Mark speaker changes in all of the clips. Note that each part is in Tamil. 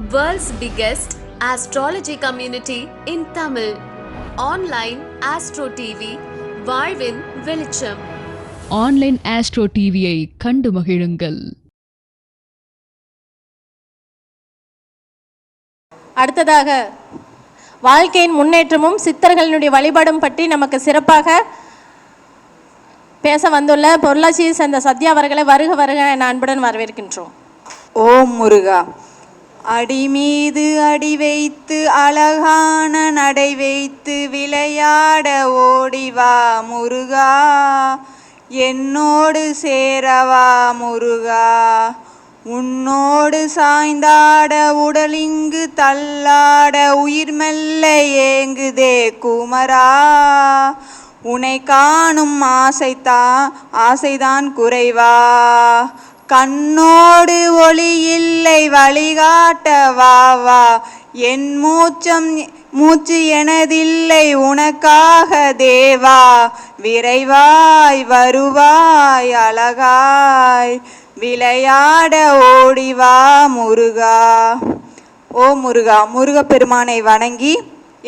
Speaker 1: World's biggest astrology community in Tamil. Online Astro TV, வாழ்வின் வெளிச்சம்.
Speaker 2: ஆன்லைன் ஆஸ்ட்ரோ டிவியை கண்டு மகிழுங்கள்.
Speaker 3: அடுத்ததாக வாழ்க்கையின் முன்னேற்றமும் சித்தர்களினுடைய வழிபாடும் பற்றி நமக்கு சிறப்பாக பேச வந்துள்ள பொருளாட்சியை சேர்ந்த சத்யா அவர்களை வருக வருக என அன்புடன் வரவேற்கின்றோம்.
Speaker 4: ஓம் முருகா. அடி மீது அடி வைத்து அழகான நடை வைத்து விளையாட ஓடிவா முருகா, என்னோடு சேரவா முருகா, உன்னோடு சாய்ந்தாட உடலிங்கு தள்ளாட உயிர் மெல்ல ஏங்குதே குமரா, உன்னை காணும் ஆசைதான் குறைவா, கண்ணோடு ஒளி இல்லை வழிகாட்ட வா வா, என் மூச்சு எனதில்லை உனக்காக தேவா, விரைவாய் வருவாய் அழகாய் விளையாட ஓடிவா முருகா. ஓ முருகா. முருகப்பெருமானை வணங்கி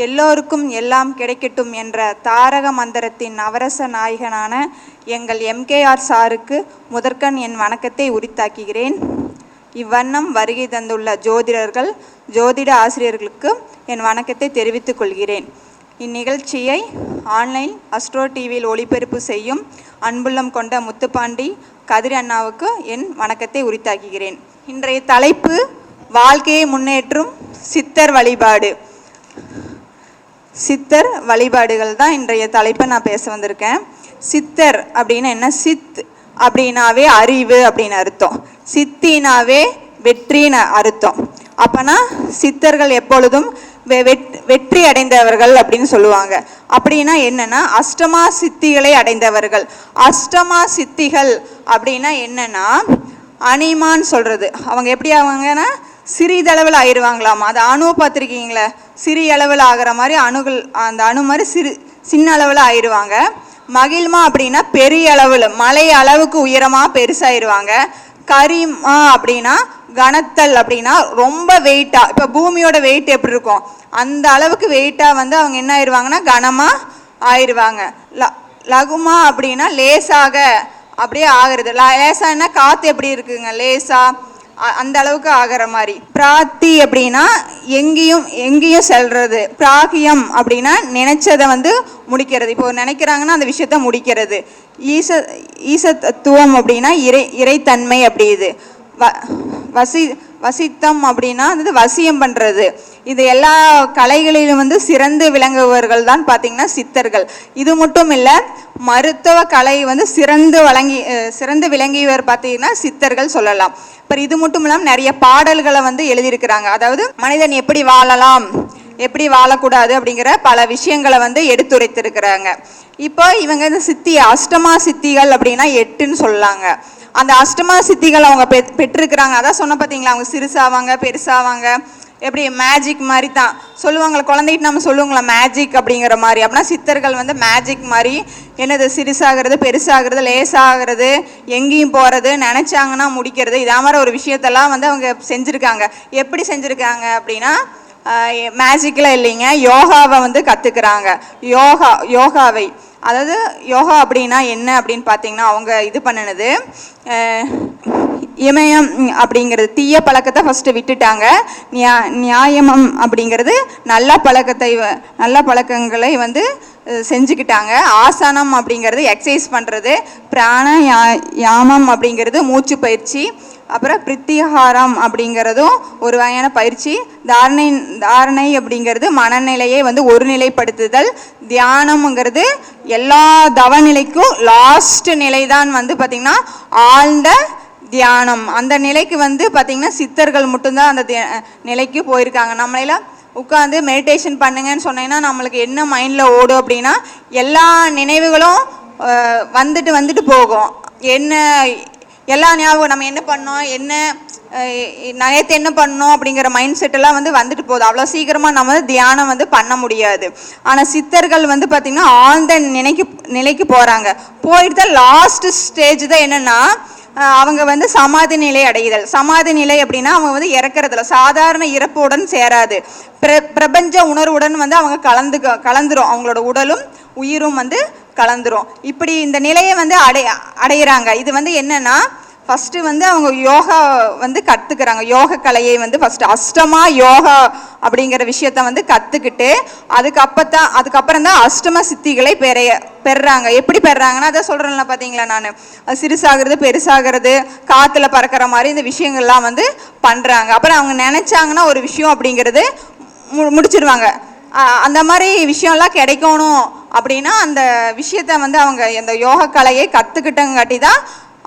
Speaker 4: எல்லோருக்கும் எல்லாம் கிடைக்கட்டும் என்ற தாரக மந்திரத்தின் நவரச நாயகனான எங்கள் எம்கேஆர் சாருக்கு முதற்கண் என் வணக்கத்தை உரித்தாக்குகிறேன். இவ்வண்ணம் வருகை தந்துள்ள ஜோதிடர்கள், ஜோதிட ஆசிரியர்களுக்கு என் வணக்கத்தை தெரிவித்துக் கொள்கிறேன். இந்நிகழ்ச்சியை ஆன்லைன் அஸ்ட்ரோ டிவியில் ஒளிபரப்பு செய்யும் அன்புள்ளம் கொண்ட முத்துப்பாண்டி கதிர் அண்ணாவுக்கு என் வணக்கத்தை உரித்தாக்குகிறேன். இன்றைய தலைப்பு வாழ்க்கையை முன்னேற்றும் சித்தர் வழிபாடு. சித்தர் வழிபாடுகள் தான் இன்றைய தலைப்பை நான் பேச வந்திருக்கேன். சித்தர் அப்படின்னா என்ன? சித் அப்படின்னாவே அறிவு அப்படின்னு அர்த்தம், சித்தினாவே வெற்றின்னு அர்த்தம். அப்போனா சித்தர்கள் எப்பொழுதும் வெற்றி அடைந்தவர்கள் அப்படின்னு சொல்லுவாங்க. அப்படின்னா என்னன்னா அஷ்டமா சித்திகளை அடைந்தவர்கள். அஷ்டமா சித்திகள் அப்படின்னா என்னன்னா அனிமான்னு சொல்றது. அவங்க எப்படி ஆவாங்கன்னா சிறிதளவில் ஆயிடுவாங்களாமா. அது அணு பார்த்துருக்கீங்களே, சிறிய அளவில் ஆகிற மாதிரி அணுகள், அந்த அணு மாதிரி சின்ன அளவில் ஆயிடுவாங்க. மகிழ்மா அப்படின்னா பெரிய அளவில் மலை அளவுக்கு உயரமாக பெருசாகிடுவாங்க. கரிமா அப்படின்னா கனத்தல் அப்படின்னா ரொம்ப வெயிட்டாக, இப்போ பூமியோட வெயிட் எப்படி இருக்கும் அந்த அளவுக்கு வெயிட்டாக வந்து அவங்க என்ன ஆயிடுவாங்கன்னா கனமாக ஆயிடுவாங்க. லகுமா அப்படின்னா லேசாக அப்படியே ஆகிறது. லேசான்னா காற்று எப்படி இருக்குங்க லேசாக அந்த அளவுக்கு ஆகிற மாதிரி. பிராத்தி அப்படின்னா எங்கேயும் செல்றது. பிராகியம் அப்படின்னா நினைச்சதை வந்து முடிக்கிறது. இப்போ நினைக்கிறாங்கன்னா அந்த விஷயத்த முடிக்கிறது. ஈசத்துவம் அப்படின்னா இறைத்தன்மை. அப்படி இது வசித்தம் அப்படின்னா வந்து வசியம் பண்ணுறது. இது எல்லா கலைகளிலும் வந்து சிறந்து விளங்குபவர்கள் தான் பார்த்திங்கன்னா சித்தர்கள். இது மட்டும் இல்லை, மருத்துவ கலை வந்து சிறந்து விளங்கியவர் பார்த்திங்கன்னா சித்தர்கள் சொல்லலாம். இப்போ இது மட்டும் இல்லாமல் நிறைய பாடல்களை வந்து எழுதியிருக்கிறாங்க. அதாவது மனிதன் எப்படி வாழலாம், எப்படி வாழக்கூடாது அப்படிங்கிற பல விஷயங்களை வந்து எடுத்துரைத்திருக்கிறாங்க. இப்போ இவங்க இந்த அஷ்டமா சித்திகள் அப்படின்னா 8ன்னு சொல்லலாங்க. அந்த அஷ்டமா சித்திகள் அவங்க பெற்றிருக்கிறாங்க. அதான் சொன்ன பார்த்தீங்களா, அவங்க சிறுசாவாங்க பெருசாவாங்க, எப்படி மேஜிக் மாதிரி தான் சொல்லுவாங்களே, குழந்தைகிட்ட நம்ம சொல்லுவாங்களா மேஜிக் அப்படிங்கிற மாதிரி. அப்படின்னா சித்தர்கள் வந்து மேஜிக் மாதிரி என்னது சிறுசாகிறது பெருசாகிறது லேசாகிறது எங்கேயும் போகிறது நினச்சாங்கன்னா முடிக்கிறது, இதா மாதிரி ஒரு விஷயத்தெல்லாம் வந்து அவங்க செஞ்சுருக்காங்க. எப்படி செஞ்சுருக்காங்க அப்படின்னா மேஜிக்கில் இல்லைங்க, யோகாவை வந்து கற்றுக்குறாங்க. யோகாவை அதாவது யோகா அப்படின்னா என்ன அப்படின்னு பார்த்தீங்கன்னா அவங்க இது பண்ணினது இமயம் அப்படிங்கிறது தீய பழக்கத்தை ஃபஸ்ட்டு விட்டுட்டாங்க. நியாயமம் அப்படிங்கிறது நல்ல பழக்கங்களை வந்து செஞ்சுக்கிட்டாங்க. ஆசனம் அப்படிங்கிறது எக்ஸசைஸ் பண்ணுறது. பிராணயாமம் அப்படிங்கிறது மூச்சு பயிற்சி. அப்புறம் பிரித்திகாரம் அப்படிங்கிறதும் ஒரு வகையான பயிற்சி. தாரணை அப்படிங்கிறது மனநிலையை வந்து ஒருநிலைப்படுத்துதல். தியானம்ங்கிறது எல்லா தவநிலைக்கும் லாஸ்ட் நிலை தான் வந்து பார்த்திங்கன்னா ஆழ்ந்த தியானம். அந்த நிலைக்கு வந்து பார்த்திங்கன்னா சித்தர்கள் மட்டும்தான் அந்த நிலைக்கு போயிருக்காங்க. நம்மளெல்லாம் உட்காந்து மெடிடேஷன் பண்ணுங்கன்னு சொன்னீங்கன்னா நம்மளுக்கு என்ன மைண்டில் ஓடும் அப்படின்னா எல்லா நினைவுகளும் வந்துட்டு போகும். எல்லா ஞாபகம் நம்ம என்ன பண்ணோம், நேற்று என்ன பண்ணோம் அப்படிங்கிற மைண்ட் செட்டெல்லாம் வந்து வந்துட்டு போகுது. அவ்வளோ சீக்கிரமாக நம்ம வந்து தியானம் வந்து பண்ண முடியாது. ஆனால் சித்தர்கள் வந்து பார்த்திங்கன்னா ஆழ்ந்த நிலைக்கு போகிறாங்க. போயிட்டு தான் லாஸ்ட் ஸ்டேஜ் தான் என்னென்னா அவங்க வந்து சமாதி நிலை அடைதல். சமாதி நிலை அப்படின்னா அவங்க வந்து இறக்குறதுல சாதாரண இறப்புடன் சேராது, பிரபஞ்ச உணர்வுடன் வந்து அவங்க கலந்துரும், அவங்களோட உடலும் உயிரும் வந்து கலந்துரும். இப்படி இந்த நிலையை வந்து அடையிறாங்க. இது வந்து என்னன்னா ஃபஸ்ட்டு வந்து அவங்க யோகா வந்து கற்றுக்குறாங்க. யோக கலையை வந்து ஃபஸ்ட்டு அஷ்டமா யோகா அப்படிங்கிற விஷயத்த வந்து கற்றுக்கிட்டு அதுக்கப்புறம் தான் அஷ்டம சித்திகளை பெறுறாங்க. எப்படி பெறுறாங்கன்னா அதை சொல்கிறேன்ல பார்த்தீங்களா, நான் சிறுசாகிறது பெருசாகிறது காற்றுல பறக்கிற மாதிரி இந்த விஷயங்கள்லாம் வந்து பண்ணுறாங்க. அப்புறம் அவங்க நினச்சாங்கன்னா ஒரு விஷயம் அப்படிங்கிறது முடிச்சிருவாங்க. அந்த மாதிரி விஷயம்லாம் கிடைக்கணும் அப்படின்னா அந்த விஷயத்த வந்து அவங்க இந்த யோக கலையை கற்றுக்கிட்டங்காட்டி தான்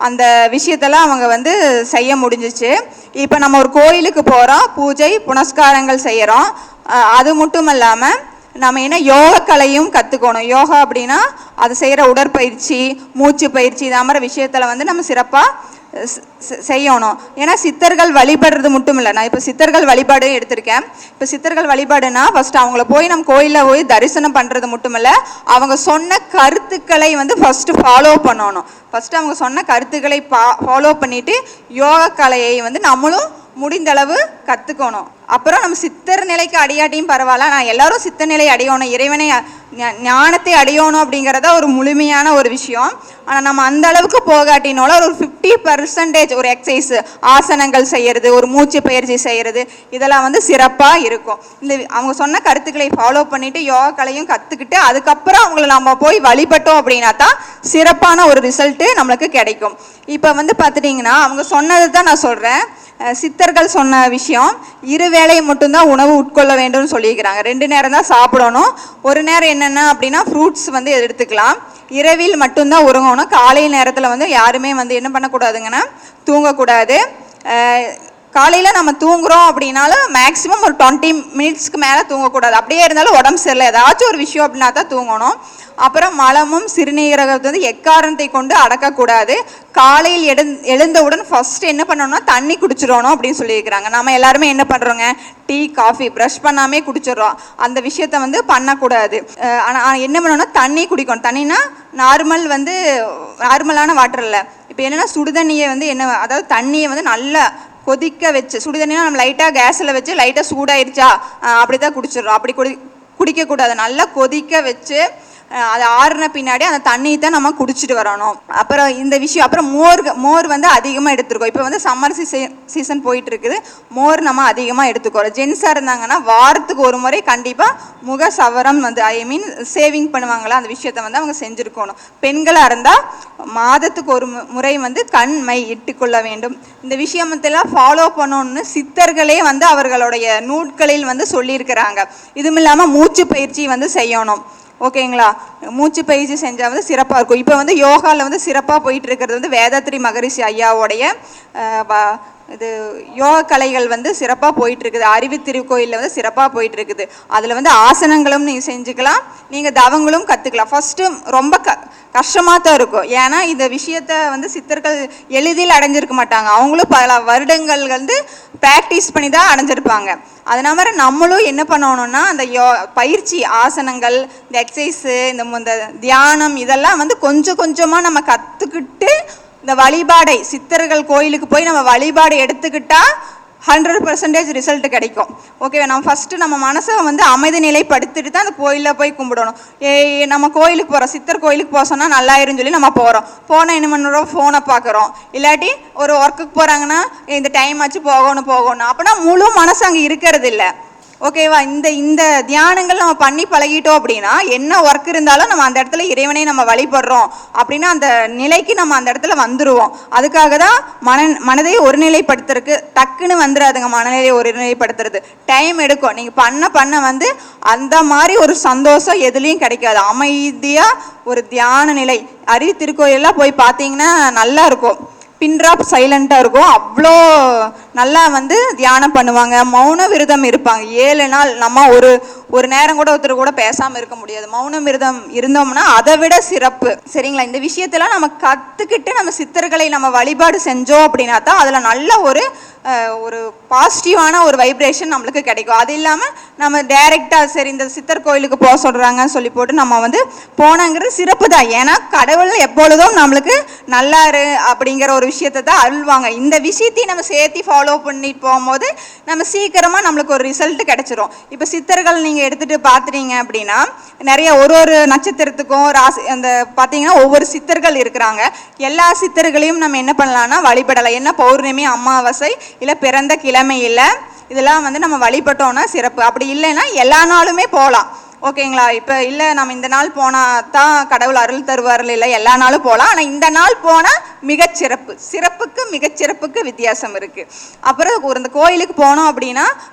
Speaker 4: அந்த விஷயத்தெல்லாம் அவங்க வந்து செய்ய முடிஞ்சிச்சு. இப்போ நம்ம ஒரு கோயிலுக்கு போகிறோம், பூஜை புனஸ்காரங்கள் செய்கிறோம். அது மட்டும் இல்லாமல் நம்ம என்ன யோக கலையும் கற்றுக்கணும். யோகா அப்படின்னா அது செய்கிற உடற்பயிற்சி, மூச்சு பயிற்சி, இது மாதிரி விஷயத்தில் வந்து நம்ம சிறப்பாக செய்யணும். ஏன்னா சித்தர்கள் வழிபடுறது மட்டும் இல்லை, நான் இப்போ சித்தர்கள் வழிபாடு எடுத்திருக்கேன். இப்போ சித்தர்கள் வழிபாடுனா ஃபஸ்ட்டு அவங்கள போய் நம்ம கோயிலில் போய் தரிசனம் பண்ணுறது மட்டும் இல்லை, அவங்க சொன்ன கருத்துக்களை வந்து ஃபஸ்ட்டு ஃபாலோ பண்ணணும். ஃபஸ்ட்டு அவங்க சொன்ன கருத்துக்களை ஃபாலோ பண்ணிவிட்டு யோக கலையை வந்து நம்மளும் முடிந்தளவு கற்றுக்கணும். அப்புறம் நம்ம சித்தர் நிலைக்கு அடையாட்டியும் பரவாயில்ல, நான் எல்லாரும் சித்த நிலை அடையணும், இறைவனை ஞானத்தை அடையணும் அப்படிங்கிறத ஒரு முழுமையான ஒரு விஷயம். ஆனால் நம்ம அந்த அளவுக்கு போகாட்டினாலும் ஒரு 50% ஒரு எக்ஸசைஸ் ஆசனங்கள் செய்கிறது, ஒரு மூச்சு பயிற்சி செய்கிறது, இதெல்லாம் வந்து சிறப்பாக இருக்கும். இந்த அவங்க சொன்ன கருத்துக்களை ஃபாலோ பண்ணிவிட்டு யோகா கலையும் கற்றுக்கிட்டு அதுக்கப்புறம் அவங்கள நம்ம போய் வழிபட்டோம் அப்படின்னா தான் சிறப்பான ஒரு ரிசல்ட்டு நம்மளுக்கு கிடைக்கும். இப்போ வந்து பார்த்துட்டிங்கன்னா அவங்க சொன்னது தான் நான் சொல்கிறேன். சித்தர்கள் சொன்ன விஷயம், 2 வேளை மட்டும்தான் உணவு உட்கொள்ள வேண்டும்னு சொல்லியிருக்கிறாங்க. 2 நேரம் தான் சாப்பிடணும். ஒரு நேரம் என்னென்ன அப்படின்னா ஃப்ரூட்ஸ் வந்து எடுத்துக்கலாம். இரவில் மட்டும்தான் உறங்கணும். காலை நேரத்தில் வந்து யாருமே வந்து என்ன பண்ணக்கூடாதுங்கன்னா தூங்கக்கூடாது. காலையில் நம்ம தூங்குறோம் அப்படின்னாலும் மேக்ஸிமம் ஒரு 20 மினிட்ஸ்க்கு மேலே தூங்கக்கூடாது. அப்படியே இருந்தாலும் உடம்பு சரியில்லை, ஏதாச்சும் ஒரு விஷயம் அப்படின்னா தான் தூங்கணும். அப்புறம் மலமும் சிறுநீரகத்தை வந்து எக்காரணத்தை கொண்டு அடக்கக்கூடாது. காலையில் எழுந்தவுடன் ஃபஸ்ட்டு என்ன பண்ணணும்னா தண்ணி குடிச்சிடணும் அப்படின்னு சொல்லியிருக்கிறாங்க. நம்ம எல்லாருமே என்ன பண்ணுறோங்க, டீ காஃபி ப்ரஷ் பண்ணாமே குடிச்சிடுறோம். அந்த விஷயத்த வந்து பண்ணக்கூடாது. ஆனால் என்ன பண்ணணும்னா தண்ணி குடிக்கணும். தண்ணினா நார்மலான வாட்டர் இல்லை. இப்போ என்னென்னா சுடுதண்ணியை வந்து அதாவது தண்ணியை வந்து நல்லா கொதிக்க வச்சு, சுடுதண்ணினா நம்ம லைட்டாக கேஸில் வச்சு லைட்டாக சூடாயிருச்சா அப்படி தான் குடிச்சிடுறோம். அப்படி குடிக்கக்கூடாது. நல்லா கொதிக்க வச்சு அது ஆறுன பின்னாடி அந்த தண்ணியை தான் நம்ம குடிச்சிட்டு வரணும். அப்புறம் இந்த விஷயம், அப்புறம் மோர் வந்து அதிகமாக எடுத்துருக்கோம். இப்போ வந்து சம்மர் சீசன் போயிட்டு இருக்குது, மோர் நம்ம அதிகமாக எடுத்துக்கிறோம். ஜென்ஸாக இருந்தாங்கன்னா வாரத்துக்கு ஒரு முறை கண்டிப்பாக முக சவரம் வந்து சேவிங் பண்ணுவாங்களா, அந்த விஷயத்த வந்து அவங்க செஞ்சுருக்கணும். பெண்களாக இருந்தால் மாதத்துக்கு ஒரு முறை வந்து கண் மை இட்டுக்கொள்ள வேண்டும். இந்த விஷயத்தெல்லாம் ஃபாலோ பண்ணணும்னு சித்தர்களே வந்து அவர்களுடைய நூட்களில் வந்து சொல்லியிருக்கிறாங்க. இதுவும் இல்லாமல் மூச்சு பயிற்சி வந்து செய்யணும். ஓகேங்களா, மூச்சு பயிற்சி செஞ்சால் வந்து சிறப்பாக இருக்கும். இப்போ வந்து யோகாவில் வந்து சிறப்பாக போயிட்டு இருக்கிறது வந்து வேதாத்ரி மகரிஷி ஐயாவோடைய இது யோக கலைகள் வந்து சிறப்பாக போயிட்டுருக்குது. அறிவு திருக்கோயிலில் வந்து சிறப்பாக போயிட்டுருக்குது. அதில் வந்து ஆசனங்களும் நீங்கள் செஞ்சுக்கலாம், நீங்கள் தவங்களும் கற்றுக்கலாம். ஃபஸ்ட்டு ரொம்ப கஷ்டமாக தான் இருக்கும். ஏன்னா இந்த விஷயத்த வந்து சித்தர்கள் எளிதில் அடைஞ்சிருக்க மாட்டாங்க. அவங்களும் பல வருடங்கள் வந்து ப்ராக்டிஸ் பண்ணி தான் அடைஞ்சிருப்பாங்க. அதனால மாதிரி நம்மளும் என்ன பண்ணணும்னா அந்த பயிற்சி ஆசனங்கள், இந்த எக்ஸசைஸு, இந்த தியானம், இதெல்லாம் வந்து கொஞ்சம் கொஞ்சமாக நம்ம கற்றுக்கிட்டு இந்த வழிபாடை சித்தர்கள் கோயிலுக்கு போய் நம்ம வழிபாடு எடுத்துக்கிட்டா 100% ரிசல்ட் கிடைக்கும். ஓகேவா, நம்ம ஃபஸ்ட்டு நம்ம மனசை வந்து அமைதி நிலைப்படுத்திட்டு தான் அந்த கோயிலில் போய் கும்பிடணும். நம்ம கோயிலுக்கு போகிறோம், சித்தர் கோயிலுக்கு போக சொன்னால் நல்லாயிருன்னு சொல்லி நம்ம போனால் என்ன பண்ணுறோம், ஃபோனை பார்க்குறோம். இல்லாட்டி ஒரு ஒர்க்குக்கு போகிறாங்கன்னா இந்த டைம் ஆச்சு போகணும் அப்படின்னா முழு மனசு அங்கே இருக்கிறது இல்லை. ஓகேவா, இந்த தியானங்கள் நம்ம பண்ணி பழகிட்டோம் அப்படின்னா என்ன ஒர்க் இருந்தாலும் நம்ம அந்த இடத்துல இறைவனை நம்ம வழிபடுறோம் அப்படின்னா அந்த நிலைக்கு நம்ம அந்த இடத்துல வந்துடுவோம். அதுக்காக தான் மனதை ஒருநிலைப்படுத்துறதுக்கு டக்குன்னு வந்துடாதுங்க. மனநிலையை ஒருநிலைப்படுத்துறது டைம் எடுக்கும். நீங்கள் பண்ண வந்து அந்த மாதிரி ஒரு சந்தோஷம் எதுலேயும் கிடைக்காது. அமைதியாக ஒரு தியான நிலை அறிவு திருக்கோயிலெல்லாம் போய் பார்த்தீங்கன்னா நல்லா இருக்கும். பின்ட்ராப் சைலண்ட்டாக இருக்கும். அவ்வளோ நல்லா வந்து தியானம் பண்ணுவாங்க, மௌன விரதம் இருப்பாங்க. 7 நாள் நம்ம ஒரு நேரம் கூட ஒருத்தர் கூட பேசாமல் இருக்க முடியாது. மௌனம் இருந்தோம்னா அதை விட சிறப்பு. சரிங்களா? இந்த விஷயத்தெல்லாம் நம்ம கற்றுக்கிட்டு நம்ம சித்தர்களை நம்ம வழிபாடு செஞ்சோம் அப்படின்னா தான் அதில் நல்ல ஒரு பாசிட்டிவான ஒரு வைப்ரேஷன் நம்மளுக்கு கிடைக்கும். அது இல்லாமல் நம்ம டைரெக்டாக சரி இந்த சித்தர் கோயிலுக்கு போக சொல்கிறாங்கன்னு சொல்லி போட்டு நம்ம வந்து போனாங்கிறது சிறப்பு தான். ஏன்னா கடவுள் எப்பொழுதும் நம்மளுக்கு நல்லாரு அப்படிங்கிற ஒரு விஷயத்தை தான் அருள்வாங்க. இந்த விஷயத்தையும் நம்ம சேர்த்து ஃபாலோ பண்ணிட்டு போகும்போது நம்ம சீக்கிரமாக நம்மளுக்கு ஒரு ரிசல்ட் கிடைச்சிரும். இப்போ சித்தர்கள் நீங்கள் எடுத்துகிட்டு பார்த்துட்டீங்க அப்படின்னா நிறைய ஒரு நட்சத்திரத்துக்கும் ராசி அந்த பார்த்தீங்கன்னா ஒவ்வொரு சித்தர்கள் இருக்கிறாங்க. எல்லா சித்தர்களையும் நம்ம என்ன பண்ணலாம்னா வழிபடலாம். என்ன பௌர்ணமி, அமாவாசை, இல்லை பிறந்த கிழமை இல்லை, இதெல்லாம் வந்து நம்ம வழிபட்டோம்னா சிறப்பு. அப்படி இல்லைன்னா எல்லா நாளுமே போகலாம். ஓகேங்களா? இப்போ இல்லை நம்ம இந்த நாள் போனால் தான் கடவுள் அருள் தருவார்கள், இல்லை எல்லா நாளும் போகலாம். ஆனால் இந்த நாள் போனால் மிகச்சிறப்பு. மிகச்சிறப்புக்கு வித்தியாசம் இருக்குது. அப்புறம் இந்த கோயிலுக்கு போனோம் அப்படின்னா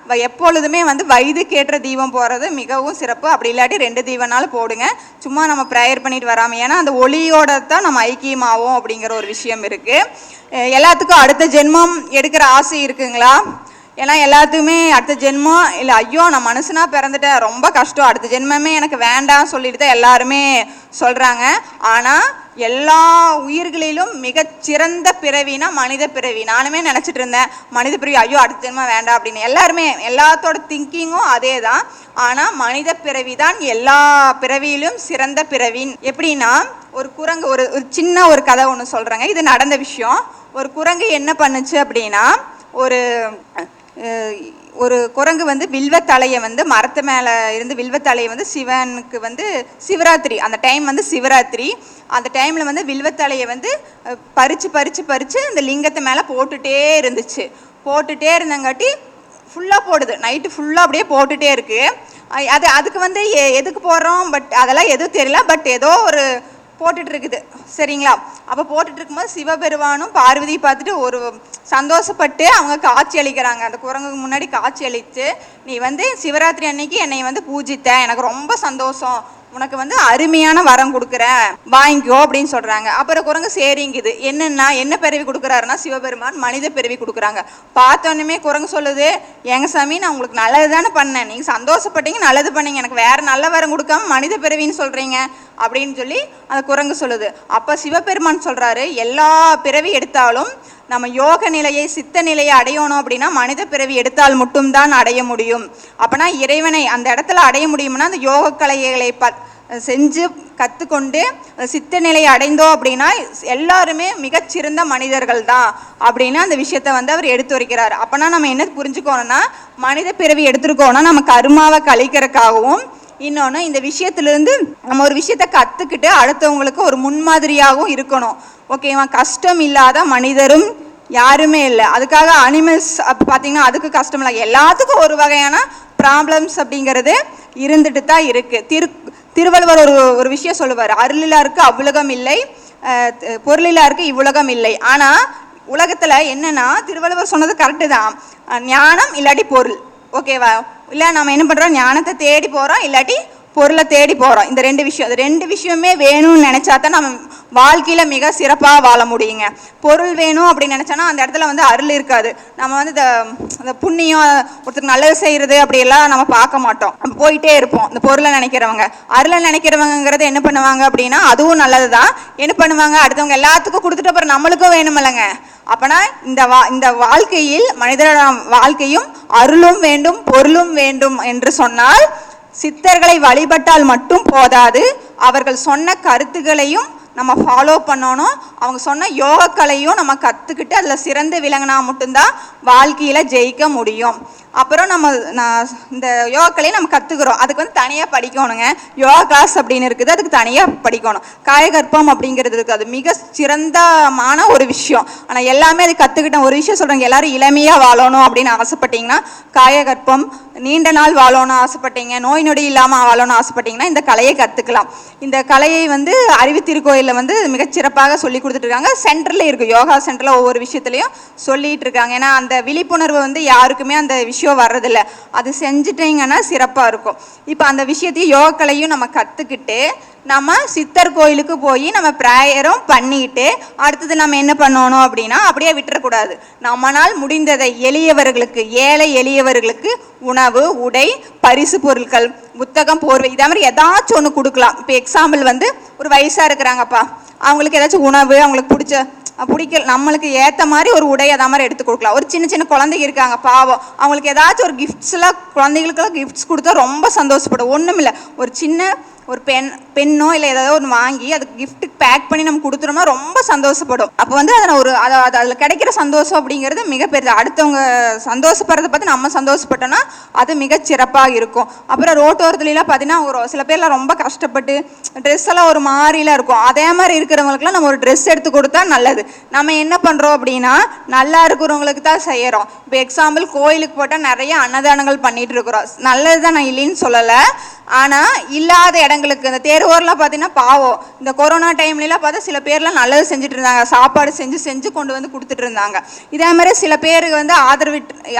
Speaker 4: எப்பொழுதுமே வந்து வயதுக்கேற்ற தீபம் போகிறது மிகவும் சிறப்பு. அப்படி இல்லாட்டி 2 தீபம்னாலும் போடுங்க. சும்மா நம்ம ப்ரேயர் பண்ணிட்டு வராமல், ஏன்னா அந்த ஒளியோட தான் நம்ம ஐக்கியமாகும் அப்படிங்கிற ஒரு விஷயம் இருக்குது. எல்லாத்துக்கும் அடுத்த ஜென்மம் எடுக்கிற ஆசை இருக்குங்களா? ஏன்னா எல்லாத்துக்குமே அடுத்த ஜென்மம் இல்லை, ஐயோ நான் மனுஷனாக பிறந்துட்டேன் ரொம்ப கஷ்டம், அடுத்த ஜென்மமே எனக்கு வேண்டாம் சொல்லிட்டு தான் எல்லாருமே சொல்கிறாங்க. ஆனால் எல்லா உயிர்களிலும் மிகச்சிறந்த பிறவினா மனித பிறவி. நானுமே நினச்சிட்டு இருந்தேன் மனித பிறவி, ஐயோ அடுத்த ஜென்மம் வேண்டாம் அப்படின்னு. எல்லாத்தோட திங்கிங்கும் அதே தான். ஆனால் மனித பிறவி தான் எல்லா பிறவியிலும் சிறந்த பிறவின். எப்படின்னா ஒரு குரங்கு, ஒரு சின்ன ஒரு கதை ஒன்று சொல்கிறேங்க. இது நடந்த விஷயம். ஒரு குரங்கு என்ன பண்ணுச்சு அப்படின்னா, ஒரு குரங்கு வந்து வில்வத்தலையை வந்து மரத்து மேலே இருந்து வில்வத்தலையை வந்து சிவனுக்கு வந்து சிவராத்திரி, அந்த டைம் வந்து சிவராத்திரி, அந்த டைமில் வந்து வில்வத்தலையை வந்து பறித்து இந்த லிங்கத்து மேலே போட்டுகிட்டே இருந்தங்காட்டி ஃபுல்லாக போடுது. நைட்டு ஃபுல்லாக அப்படியே போட்டுகிட்டே இருக்குது. அதுக்கு வந்து எதுக்கு போடுறோம் பட் அதெல்லாம் எதுவும் தெரியல. பட் ஏதோ ஒரு போட்டுட்டு இருக்குது. சரிங்களா? அப்போ போட்டுட்டு இருக்கும்போது சிவபெருமானும் பார்வதி பார்த்துட்டு ஒரு சந்தோஷப்பட்டு அவங்க காட்சி அளிக்கிறாங்க. அந்த குரங்குக்கு முன்னாடி காட்சி அளித்து, நீ வந்து சிவராத்திரி அன்னைக்கு என்னை வந்து பூஜித்த, எனக்கு ரொம்ப சந்தோஷம், உனக்கு வந்து அருமையான வரம் கொடுக்குறேன், வாங்கிக்கோ அப்படின்னு சொல்கிறாங்க. அப்புறம் குரங்கு சரிங்குது. என்ன பிறவி கொடுக்குறாருன்னா சிவபெருமான் மனித பிறவி கொடுக்குறாங்க. பார்த்தோன்னே குரங்கு சொல்லுது, எங்க சாமி நான் உங்களுக்கு நல்லது தானே பண்ணேன், நீங்கள் சந்தோஷப்பட்டீங்க, நல்லது பண்ணீங்க, எனக்கு வேறு நல்ல வரம் கொடுக்காம மனித பிறவின்னு சொல்கிறீங்க அப்படின்னு சொல்லி அந்த குரங்கு சொல்லுது. அப்போ சிவபெருமான் சொல்கிறாரு, எல்லா பிறவி எடுத்தாலும் நம்ம யோக நிலையை சித்த நிலையை அடையணும் அப்படின்னா மனித பிறவி எடுத்தால் மட்டும்தான் அடைய முடியும். அப்போனா இறைவனை அந்த இடத்துல அடைய முடியும்னா அந்த யோக கலைகளை செஞ்சு கற்றுக்கொண்டு சித்த நிலையை அடைந்தோம் அப்படின்னா எல்லாருமே மிகச்சிறந்த மனிதர்கள் தான் அப்படின்னு அந்த விஷயத்தை வந்து அவர் எடுத்து வைக்கிறார். அப்போனா நம்ம என்ன புரிஞ்சுக்கோணும்னா, மனித பிறவி எடுத்துருக்கோன்னா நம்ம கர்மாவை கழிக்கிறதுக்காகவும், இன்னொன்று இந்த விஷயத்துலேருந்து நம்ம ஒரு விஷயத்தை கற்றுக்கிட்டு அடுத்தவங்களுக்கு ஒரு முன்மாதிரியாகவும் இருக்கணும். ஓகேவா? கஷ்டம் இல்லாத மனிதரும் யாருமே இல்லை. அதுக்காக அனிமல்ஸ் அப்போ பார்த்தீங்கன்னா அதுக்கு கஷ்டம் இல்லை. எல்லாத்துக்கும் ஒரு வகையான ப்ராப்ளம்ஸ் அப்படிங்கிறது இருந்துட்டு தான் இருக்குது. திருவள்ளுவர் ஒரு விஷயம் சொல்லுவார், அருளிலாருக்கு அவ்வுலகம் இல்லை, பொருளிலாருக்கு இவ்வுலகம் இல்லை. ஆனால் உலகத்தில் என்னென்னா திருவள்ளுவர் சொன்னது கரெக்டு தான். ஞானம் இல்லாட்டி பொருள். ஓகேவா? இல்லை நம்ம என்ன பண்ணுறோம், ஞானத்தை தேடி போகிறோம் இல்லாட்டி பொருளை தேடி போகிறோம். இந்த 2 விஷயம், இந்த 2 விஷயமே வேணும்னு நினச்சா தான் நம்ம வாழ்க்கையில் மிக சிறப்பாக வாழ முடியுங்க. பொருள் வேணும் அப்படின்னு நினச்சோன்னா அந்த இடத்துல வந்து அருள் இருக்காது. நம்ம வந்து இந்த புண்ணியம் ஒருத்தருக்கு நல்லது செய்கிறது அப்படியெல்லாம் நம்ம பார்க்க மாட்டோம். நம்ம போயிட்டே இருப்போம். இந்த பொருளை நினைக்கிறவங்க, அருளை நினைக்கிறவங்கிறது என்ன பண்ணுவாங்க அப்படின்னா அதுவும் நல்லது தான். என்ன பண்ணுவாங்க, அடுத்தவங்க எல்லாத்துக்கும் கொடுத்துட்டு அப்புறம் நம்மளுக்கும் வேணுமில்லங்க. அப்போனா இந்த வாழ்க்கையில் மனிதனோட வாழ்க்கையும் அருளும் வேண்டும் பொருளும் வேண்டும் என்று சொன்னால் சித்தர்களை வழிபட்டால் மட்டும் போதாது, அவர்கள் சொன்ன கருத்துக்களையும் நம்ம ஃபாலோ பண்ணணும். அவங்க சொன்ன யோகக்கலையும் நம்ம கற்றுக்கிட்டு அதில் சிறந்து விளங்கினா மட்டும்தான் வாழ்க்கையில் ஜெயிக்க முடியும். அப்புறம் நான் இந்த யோகக்கலையை நம்ம கற்றுக்குறோம், அதுக்கு வந்து தனியாக படிக்கணுங்க. யோகா கிளாஸ் அப்படின்னு இருக்குது, அதுக்கு தனியாக படிக்கணும். காயகற்பம் அப்படிங்கிறது இருக்குது, அது மிக சிறந்தமான ஒரு விஷயம். ஆனால் எல்லாமே அது கற்றுக்கிட்டேன். ஒரு விஷயம் சொல்கிறாங்க, எல்லோரும் இளமையாக வாழணும் அப்படின்னு ஆசைப்பட்டீங்கன்னா காயகற்பம், நீண்ட நாள் வாழணும்னு ஆசைப்பட்டீங்க, நோய் நொடி இல்லாமல் வாழணும்னு ஆசைப்பட்டீங்கன்னா இந்த கலையை கற்றுக்கலாம். இந்த கலையை வந்து அறிவு திருக்கோயிலில் வந்து மிகச்சிறப்பாக சொல்லி கொடுத்துட்ருக்காங்க. சென்டரில் இருக்குது, யோகா சென்டரில் ஒவ்வொரு விஷயத்துலையும் சொல்லிகிட்டு இருக்காங்க. ஏன்னா அந்த விழிப்புணர்வு வந்து யாருக்குமே அந்த விஷயம் வர்றதில்ல, அது செஞ்சுட்டீங்கன்னா சிறப்பாக இருக்கும். இப்போ அந்த விஷயத்தையும் யோகக்கலையும் நம்ம கற்றுக்கிட்டு நம்ம சித்தர் கோயிலுக்கு போய் நம்ம ப்ரேயரும் பண்ணிட்டு அடுத்தது நம்ம என்ன பண்ணணும் அப்படின்னா அப்படியே விட்டுறக்கூடாது. நம்மளால் முடிந்ததை எளியவர்களுக்கு, ஏழை எளியவர்களுக்கு உணவு, உடை, பரிசு பொருட்கள், புத்தகம், போர்வை, இதே மாதிரி ஏதாச்சும் ஒன்று கொடுக்கலாம். இப்போ எக்ஸாம்பிள் வந்து ஒரு வயசாக இருக்கிறாங்கப்பா, அவங்களுக்கு ஏதாச்சும் உணவு, அவங்களுக்கு பிடிக்கல, நம்மளுக்கு ஏற்ற மாதிரி ஒரு உடை அதை மாதிரி எடுத்து கொடுக்கலாம். ஒரு சின்ன சின்ன குழந்தைங்க இருக்காங்க பாவம், அவங்களுக்கு ஏதாச்சும் ஒரு கிஃப்ட்ஸ்லாம், குழந்தைங்களுக்கெல்லாம் கிஃப்ட்ஸ் கொடுத்தா ரொம்ப சந்தோஷப்படும். ஒன்றும் இல்லை, ஒரு சின்ன ஒரு பெண்ணோ இல்லை ஏதாவது ஒன்று வாங்கி அதுக்கு கிஃப்ட்டுக்கு பேக் பண்ணி நம்ம கொடுத்துட்டோம்னா ரொம்ப சந்தோஷப்படும். அப்போ வந்து அதில் கிடைக்கிற சந்தோஷம் அப்படிங்கிறது மிகப்பெரிய. அடுத்தவங்க சந்தோஷப்படுறத பார்த்து நம்ம சந்தோஷப்பட்டோம்னா அது மிக சிறப்பாக இருக்கும். அப்புறம் ரோட்டோரத்துலாம் பார்த்தீங்கன்னா ஒரு சில பேர்லாம் ரொம்ப கஷ்டப்பட்டு ட்ரெஸ் எல்லாம் ஒரு மாதிரிலாம் இருக்கும். அதே மாதிரி இருக்கிறவங்களுக்குலாம் நம்ம ஒரு ட்ரெஸ் எடுத்து கொடுத்தா நல்லது. நம்ம என்ன பண்ணுறோம் அப்படின்னா நல்லா இருக்கிறவங்களுக்கு தான் செய்கிறோம். இப்போ எக்ஸாம்பிள் கோயிலுக்கு போட்டால் நிறைய அன்னதானங்கள் பண்ணிட்டு இருக்கிறோம், நல்லது தான், நான் இல்லைன்னு சொல்லலை. ஆனால் இல்லாத இடங்களுக்கு இந்த தேர்வோரெலாம் பார்த்தீங்கன்னா பாவம், இந்த கொரோனா டைம்லலாம் பார்த்தா சில பேர்லாம் நல்லது செஞ்சுட்டு இருந்தாங்க, சாப்பாடு செஞ்சு கொண்டு வந்து கொடுத்துட்டு இருந்தாங்க. இதே மாதிரி சில பேருக்கு வந்து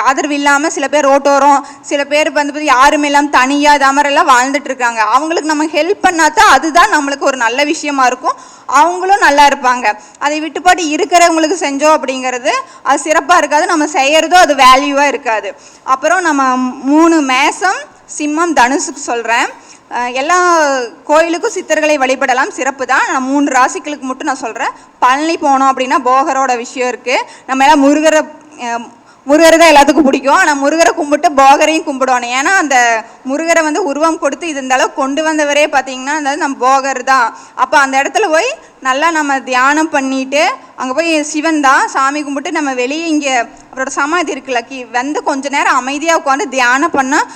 Speaker 4: ஆதரவு இல்லாமல் சில பேர் ரோட்டோரம், சில பேர் வந்து யாருமே இல்லாமல் தனியாக இதே மாதிரிலாம் வாழ்ந்துட்டு இருக்காங்க. அவங்களுக்கு நம்ம ஹெல்ப் பண்ணாதான் அதுதான் நம்மளுக்கு ஒரு நல்ல விஷயமா இருக்கும், அவங்களும் நல்லா இருப்பாங்க. அதை விட்டுப்பாட்டு இருக்கிறவங்களுக்கு செஞ்சோம் அப்படிங்கிறது அது சிறப்பாக இருக்காது, நம்ம செய்கிறதோ அது வேல்யூவாக இருக்காது. அப்புறம் நம்ம 3 மேசம், சிம்மம், தனுசுக்கு சொல்கிறேன். எல்லா கோயிலுக்கும் சித்தர்களை வழிபடலாம், சிறப்பு தான். நான் 3 ராசிகளுக்கு மட்டும் நான் சொல்கிறேன். பழனி போனோம் அப்படின்னா போகரோட விஷயம் இருக்குது. நம்ம எல்லாம் முருகரை தான் எல்லாத்துக்கும் பிடிக்கும், ஆனால் முருகரை கும்பிட்டு போகரையும் கும்பிடுவானே. ஏன்னா அந்த முருகரை வந்து உருவம் கொடுத்து இது இந்த அளவுக்கு கொண்டு வந்தவரே பார்த்தீங்கன்னா அதாவது நம்ம போகர் தான். அப்போ அந்த இடத்துல போய் நல்லா நம்ம தியானம் பண்ணிட்டு அங்கே போய் சிவன் தான் சாமி கும்பிட்டு நம்ம வெளியே இங்கே அவரோட சமாதி இருக்குல்ல வந்து கொஞ்ச நேரம் அமைதியாக உட்காந்து தியானம் பண்ணால்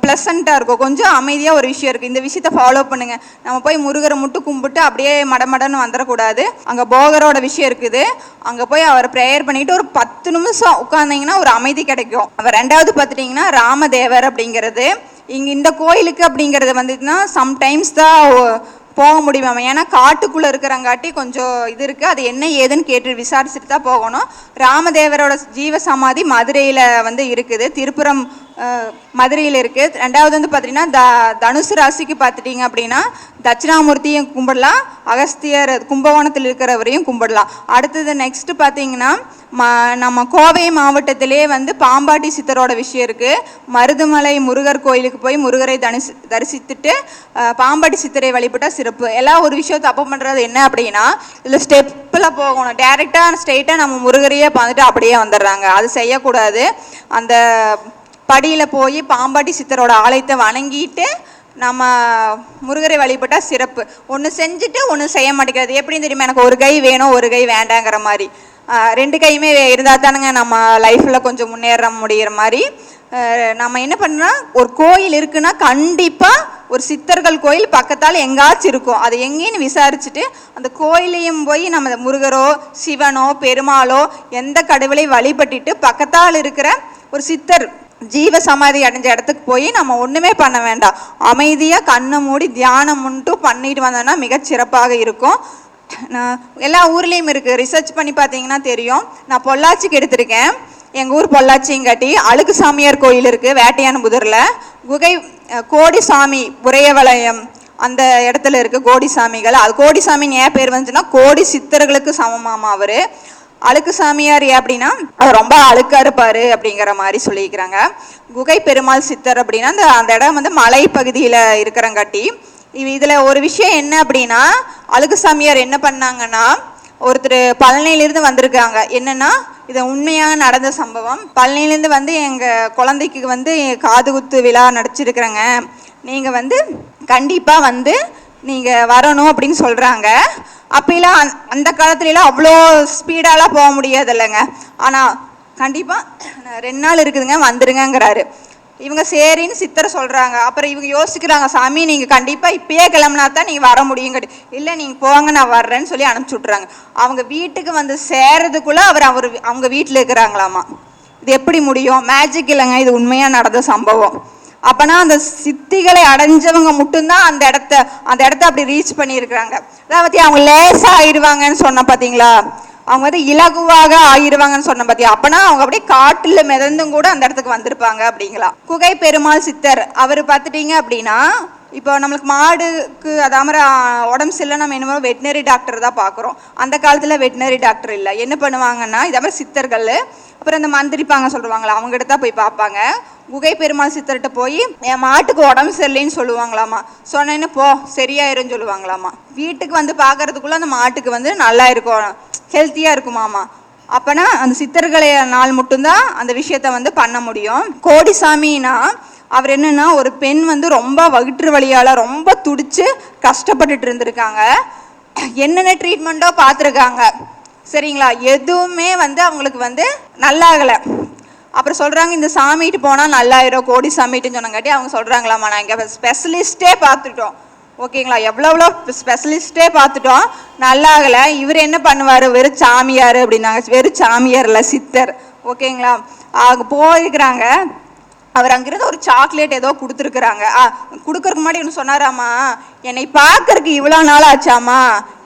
Speaker 4: ப்ளசண்ட்டாக இருக்கும், கொஞ்சம் அமைதியாக ஒரு விஷயம் இருக்குது. இந்த விஷயத்த ஃபாலோ பண்ணுங்கள். நம்ம போய் முருகரை மட்டும் கும்பிட்டு அப்படியே மடமடன்னு வந்துடக்கூடாது. அங்கே போகரோட விஷயம் இருக்குது, அங்கே போய் அவர் ப்ரேயர் பண்ணிட்டு ஒரு 10 நிமிஷம் உட்காந்திங்கன்னா ஒரு அமைதி கிடைக்கும். அவர் 2வது பார்த்துட்டிங்கன்னா ராமதேவர் அப்படிங்கிறது. இங்கே இந்த கோயிலுக்கு அப்படிங்கிறது வந்துட்டுனா சம்டைம்ஸ் தான் போக முடியுமா, ஏன்னா காட்டுக்குள்ளே இருக்கிறங்காட்டி கொஞ்சம் இது இருக்குது, அது என்ன ஏதுன்னு கேட்டு விசாரிச்சுட்டு தான் போகணும். ராமதேவரோட ஜீவ சமாதி மதுரையில் வந்து இருக்குது, திருப்புரம் மதுரையில் இருக்குது. 2வது வந்து பார்த்திங்கன்னா தனுசு ராசிக்கு பார்த்துட்டிங்க அப்படின்னா தட்சிணாமூர்த்தியும் கும்பிடலாம், அகஸ்தியர் கும்பகோணத்தில் இருக்கிறவரையும் கும்பிடலாம். அடுத்தது நெக்ஸ்ட்டு பார்த்திங்கன்னா நம்ம கோவை மாவட்டத்திலே வந்து பாம்பாட்டி சித்தரோட விஷயம் இருக்குது. மருதுமலை முருகர் கோயிலுக்கு போய் முருகரை தரிசித்துட்டு பாம்பாட்டி சித்தரை வழிபட்டால் சிறப்பு. எல்லாம் ஒரு விஷயம் தப்பு பண்ணுறது என்ன அப்படின்னா இதில் ஸ்டெப்பில் போகணும், டைரெக்டாக ஸ்ட்ரெயிட்டாக நம்ம முருகரையே பார்த்துட்டு அப்படியே வந்துடுறாங்க, அது செய்யக்கூடாது. அந்த படியில் போய் பாம்பாட்டி சித்தரோட ஆலயத்தை வணங்கிட்டு நம்ம முருகரை வழிபட்டால் சிறப்பு. ஒன்று செஞ்சுட்டு ஒன்று செய்ய மாட்டேங்கிறது எப்படின்னு தெரியுமா, எனக்கு ஒரு கை வேணும் ஒரு கை வேண்டாங்கிற மாதிரி. 2 கையுமே இருந்தால் தானுங்க நம்ம லைஃப்பில் கொஞ்சம் முன்னேற முடிகிற மாதிரி. நம்ம என்ன பண்ணுறோம், ஒரு கோயில் இருக்குன்னா கண்டிப்பாக ஒரு சித்தர்கள் கோயில் பக்கத்தால் எங்காச்சும் இருக்கும், அது எங்கேன்னு விசாரிச்சுட்டு அந்த கோயிலையும் போய் நம்ம முருகரோ சிவனோ பெருமாளோ எந்த கடவுளையும் வழிபட்டுட்டு பக்கத்தால் இருக்கிற ஒரு சித்தர் ஜீவ சமாதி அடைஞ்ச இடத்துக்கு போய் நம்ம ஒன்றுமே பண்ண வேண்டாம், அமைதியாக கண்ணை மூடி தியானம் மட்டும் பண்ணிட்டு வந்தோன்னா மிகச்சிறப்பாக இருக்கும். நான் எல்லா ஊர்லேயும் இருக்குது, ரிசர்ச் பண்ணி பார்த்தீங்கன்னா தெரியும். நான் பொள்ளாச்சிக்கு எடுத்திருக்கேன், எங்கள் ஊர் பொள்ளாச்சிங்காட்டி அழுக்கு சாமியார் கோயில் இருக்குது வேட்டையான்புதூரில். குகை கோடிசாமி புரையவளையம் அந்த இடத்துல இருக்குது கோடிசாமிகள். அது கோடிசாமின்னு ஏன் பேர் வந்துச்சுன்னா கோடி சித்தர்களுக்கு சமமாமா அவர். அழுக்கு சாமியார் அப்படின்னா அவர் ரொம்ப அழுக்கா இருப்பார் அப்படிங்கிற மாதிரி சொல்லியிருக்கிறாங்க. குகை பெருமாள் சித்தர் அப்படின்னா அந்த இடம் வந்து மலை பகுதியில் இருக்கிறங்காட்டி. இதில் ஒரு விஷயம் என்ன அப்படின்னா அழுக்கு சாமியார் என்ன பண்ணாங்கன்னா ஒருத்தர் பழனியிலேருந்து வந்திருக்காங்க. என்னென்னா இது உண்மையாக நடந்த சம்பவம். பழனியிலேருந்து வந்து எங்கள் குழந்தைக்கு வந்து காது குத்து விழா நடிச்சிருக்கிறேங்க, நீங்கள் வந்து கண்டிப்பாக வந்து நீங்கள் வரணும் அப்படின்னு சொல்கிறாங்க. அப்போலாம் அந்த காலத்துலலாம் அவ்வளோ ஸ்பீடாலாம் போக முடியாது இல்லைங்க, ஆனால் கண்டிப்பாக 2 நாள் இருக்குதுங்க வந்துடுங்கிறாரு. இவங்க சரின்னு சித்தரை சொல்கிறாங்க. அப்புறம் இவங்க யோசிக்கிறாங்க, சாமி நீங்கள் கண்டிப்பாக இப்பயே கிளம்புனா தான் நீங்கள் வர முடியும். இல்லை நீங்கள் போங்க நான் வர்றேன்னு சொல்லி அனுப்பிச்சி விட்றாங்க. அவங்க வீட்டுக்கு வந்து சேர்றதுக்குள்ளே அவங்க வீட்டில் இருக்கிறாங்களாமா. இது எப்படி முடியும், மேஜிக் இல்லைங்க, இது உண்மையாக நடந்த சம்பவம். அப்போனா அந்த சித்திகளை அடைஞ்சவங்க மட்டும்தான் அந்த இடத்த அப்படி ரீச் பண்ணியிருக்கிறாங்க. அதாவது அவங்க லேசாக ஆயிடுவாங்கன்னு சொன்ன பார்த்தீங்களா, அவங்க வந்து இலகுவாக ஆயிடுவாங்கன்னு சொன்ன பார்த்தியா, அப்போனா அவங்க அப்படியே காட்டில் மிதந்தும் கூட அந்த இடத்துக்கு வந்திருப்பாங்க அப்படிங்களா. குகை பெருமாள் சித்தர் அவர் பார்த்துட்டீங்க அப்படின்னா இப்போ நம்மளுக்கு மாடுக்கு அதாம உடம்பு சரியில்லை, நம்ம என்னமோ வெட்டினரி டாக்டர் தான் பார்க்குறோம். அந்த காலத்தில் வெட்டினரி டாக்டர் இல்லை. என்ன பண்ணுவாங்கன்னா இதே மாதிரி சித்தர்கள், அப்புறம் இந்த மந்திரிப்பாங்க சொல்லுவாங்களா, அவங்ககிட்ட தான் போய் பார்ப்பாங்க. குகை பெருமாள் சித்தர்கிட்ட போய் என் மாட்டுக்கு உடம்பு சரியில்லைன்னு சொல்லுவாங்களாமா. சொன்னேன்னு போ சரியாயிருன்னு சொல்லுவாங்களாமா. வீட்டுக்கு வந்து பார்க்கறதுக்குள்ள அந்த மாட்டுக்கு வந்து நல்லா இருக்கும், ஹெல்த்தியாக இருக்குமாமா. அப்போனா அந்த சித்தர்களை நாள் மட்டும்தான் அந்த விஷயத்த வந்து பண்ண முடியும். கோடிசாமின்னா அவர் என்னன்னா, ஒரு பெண் வந்து ரொம்ப வயிற்று வலியால் ரொம்ப துடிச்சு கஷ்டப்பட்டுட்டு இருந்திருக்காங்க. என்னென்ன ட்ரீட்மெண்ட்டோ பார்த்துருக்காங்க, சரிங்களா, எதுவுமே வந்து அவங்களுக்கு வந்து நல்லாகலை. அப்புறம் சொல்கிறாங்க இந்த சாமிட்டு போனால் நல்லாயிரும், கோடி சாமிட்டுன்னு சொன்னங்காட்டி அவங்க சொல்கிறாங்களாம்மா, நான் இங்கே ஸ்பெஷலிஸ்ட்டே பார்த்துட்டோம், ஓகேங்களா, எவ்வளோ ஸ்பெஷலிஸ்ட்டே பார்த்துட்டோம், நல்லாகலை. இவர் என்ன பண்ணுவார், வெறும் சாமியார் அப்படின்னாங்க. வெறும் சாமியார் இல்லை, சித்தர், ஓகேங்களா. அங்கே போயிருக்கிறாங்க. அவர் அங்கிருந்து ஒரு சாக்லேட் ஏதோ கொடுத்துருக்குறாங்க. கொடுக்கறதுக்கு முன்னாடி ஒன்று சொன்னாராம்மா, என்னை பார்க்கறதுக்கு இவ்வளோ நாள் ஆச்சாம்மா,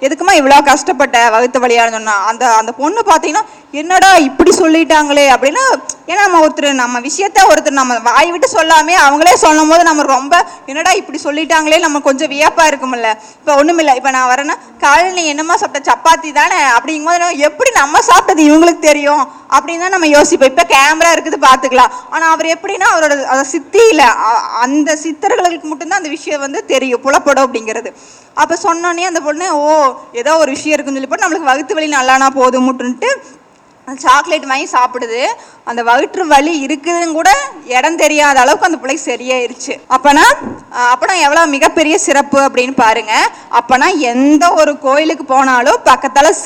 Speaker 4: எதுக்குமா இவ்வளோ கஷ்டப்பட்ட வகுத்து வழியான்னு சொன்னா. அந்த பொண்ணு பார்த்தீங்கன்னா என்னடா இப்படி சொல்லிட்டாங்களே அப்படின்னு. ஏன்னா நம்ம விஷயத்த நம்ம வாய் விட்டு சொல்லாமே அவங்களே சொல்லும் போது நம்ம ரொம்ப என்னடா இப்படி சொல்லிட்டாங்களே நம்ம கொஞ்சம் வியப்பாக இருக்குமில்ல. இப்போ ஒன்றும் இல்லை, இப்போ நான் வரேன்னா காலையில் நீ என்னம்மா சாப்பிட்ட, சப்பாத்தி தானே அப்படிங்கும் போது எப்படி நம்ம சாப்பிட்டது இவங்களுக்கு தெரியும் அப்படின்னு தான் நம்ம யோசிப்போம். இப்போ கேமரா இருக்குது பார்த்துக்கலாம். ஆனால் அவர் எப்படின்னா அவரோட சித்தியில் அந்த சித்தர்களுக்கு மட்டும்தான் அந்த விஷயம் வந்து தெரியும், புலப்படும் அப்படிங்கிறது. அப்போ சொன்னோன்னே அந்த பொண்ணு ஏதோ ஒரு விஷயம் இருக்குன்னு சொல்லி போட்டு நம்மளுக்கு வகுத்து வலி நல்லானா போதும் முட்டுன்ட்டு சாக்லேட் வாங்கி சாப்பிடுது. அந்த வயிற்று வலி இருக்குதுன்னு கூட இடம் தெரியாத அளவுக்கு அந்த பிள்ளைக்கு சரியாயிருச்சு. அப்போனா எவ்வளோ மிகப்பெரிய சிறப்பு அப்படின்னு பாருங்க. அப்போனா எந்த ஒரு கோயிலுக்கு போனாலும் பக்கத்தில்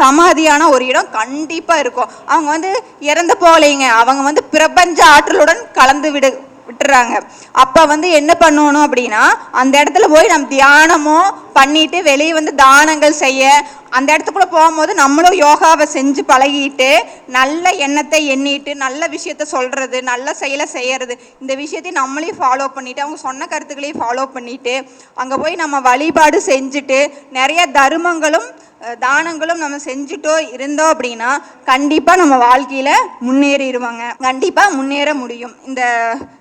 Speaker 4: சமாதியான ஒரு இடம் கண்டிப்பாக இருக்கும். அவங்க வந்து இறந்து போகலைங்க, அவங்க வந்து பிரபஞ்ச ஆற்றலுடன் கலந்து விட்டுறாங்க. அப்போ வந்து என்ன பண்ணணும் அப்படின்னா, அந்த இடத்துல போய் நம்ம தியானமோ பண்ணிட்டு வெளியே வந்து தானங்கள் செய்ய, அந்த இடத்துக்குள்ள போகும்போது நம்மளும் யோகாவை செஞ்சு பழகிட்டு நல்ல எண்ணத்தை எண்ணிட்டு நல்ல விஷயத்த சொல்றது, நல்ல செயலை செய்யறது, இந்த விஷயத்தையும் நம்மளையும் ஃபாலோ பண்ணிட்டு அவங்க சொன்ன கருத்துக்களையும் ஃபாலோ பண்ணிட்டு அங்கே போய் நம்ம வழிபாடு செஞ்சுட்டு நிறைய தர்மங்களும் தானங்களும் நம்ம செஞ்சுட்டோ இருந்தோம் அப்படின்னா கண்டிப்பாக நம்ம வாழ்க்கையில் முன்னேறிடுவாங்க, கண்டிப்பாக முன்னேற முடியும். இந்த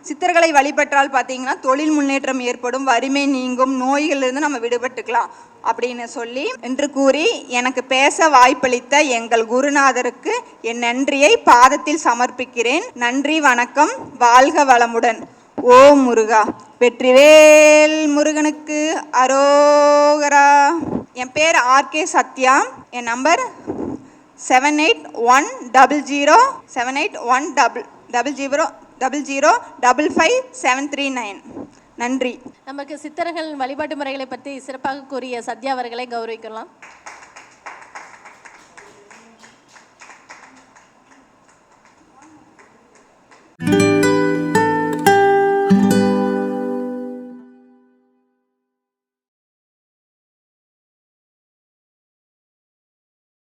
Speaker 4: சித்தர்களை வழிபட்டால் பார்த்தீங்கன்னா தொழில் முன்னேற்றம் ஏற்படும், வறுமை நீங்கும், நோய்களிலிருந்து நம்ம விடுபட்டுக்கலாம் அப்படின்னு சொல்லி என்று கூறி எனக்கு பேச வாய்ப்பளித்த எங்கள் குருநாதருக்கு என் நன்றியை பாதத்தில் சமர்ப்பிக்கிறேன். நன்றி, வணக்கம், வாழ்க வளமுடன். ஓ முருகா, வெற்றிவேல் முருகனுக்கு அரோகரா. என் பேர் ஆர்கே சத்யா. என் நம்பர் 78100000555739. நன்றி.
Speaker 3: நமக்கு சித்தர்கள் வழிபாட்டு முறைகளை பற்றி சிறப்பாக கூறிய சத்யா அவர்களை கௌரவிக்கலாம்.